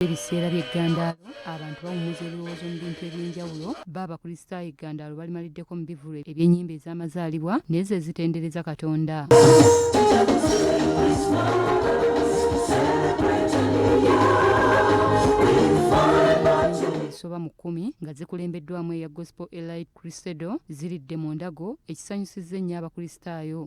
Ebiseera by'eggandaalo abantu bawummuza ebirowoozo mu bintu eby'enjawulo b'abakristaayo eggandaalo balimaliddeko mu bivule eby'ennyimba ez'amazaalibwa n'ezo ezitendereza Katonda. Esoba mu 10 nga zikulembeddwamu eya Gospel Elite Crusader ziridde mu Ndago ekisanyusizza ennyo abakristaayo.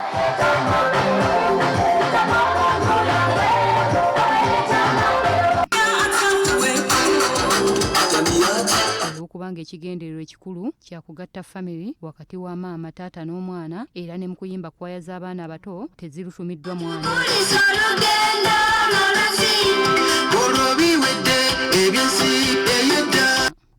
Olw'okubanga ekigendererwa ekikulu kya kugatta famire wakati wa maama, taata n'omwana era ne mu kuyimba kwaya z'abaana abato tezirutumiddwa mwana.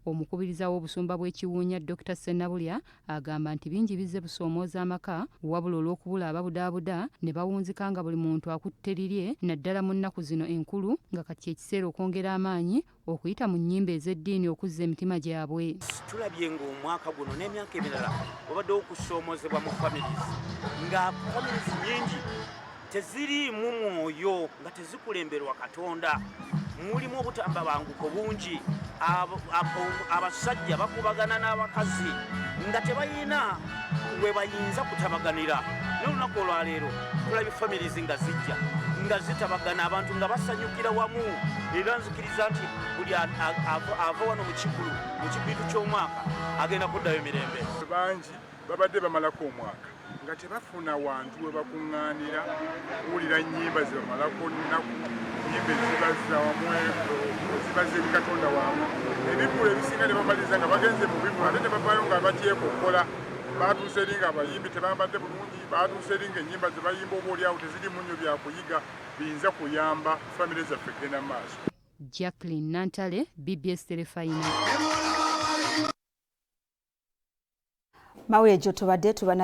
Omukubiriza w'obusumba bw'ekiwunya Dr. Ssenabulya agamba nti bingi bizze busoomooza amaka wabula olw'okubula ababudaabuda ne bawunzika nga buli muntu akutte lirye naddala mu nnaku zino enkulu nga kati ekiseera okwongera amaanyi okuyita mu nnyimba ez'eddiini okuzza emitima gyabwe. Tulabye ng'omwaka guno n'emyaka emirala wabaddewo okusoomoozebwa mu families nga families nyingi teziriimu mwoyo nga tezikulemberwa Katonda. Mulimu obutambabanguko bungi, abasajja bakubagana n'abakazi nga tebalina we bayinza kutabaganira. N'olunaku olwaleero tulabye families nga zijja nga zitabagana, abantu nga basanyukira wamu, era nzikiriza nti buli ava wano mu kibitu ky'omwaka agenda kuddayo mirembe. Bangi babadde bamalako omwaka nga tebafuna wantu we bakuŋŋaanira kuwulira nnyimba zebamalako nnaku, nnyimba ezibaza wamu zibaza eri Katonda wamu. Ebivulu ebisinga ne bamaliza nga bagenze mu bivulu ate ne bavaayo nga batyeko okukola. Baatuuse eri nga abayimbi tebambadde bulungi, baatuuse eri nga ennyimba ze bayimba obaolyawo tezirimu nnyo byakuyiga biyinza kuyamba famire zaffe kugenda mu maaso. Jacqueline Nantale, BBS Terefayina. Mawuyejo tubadde tubana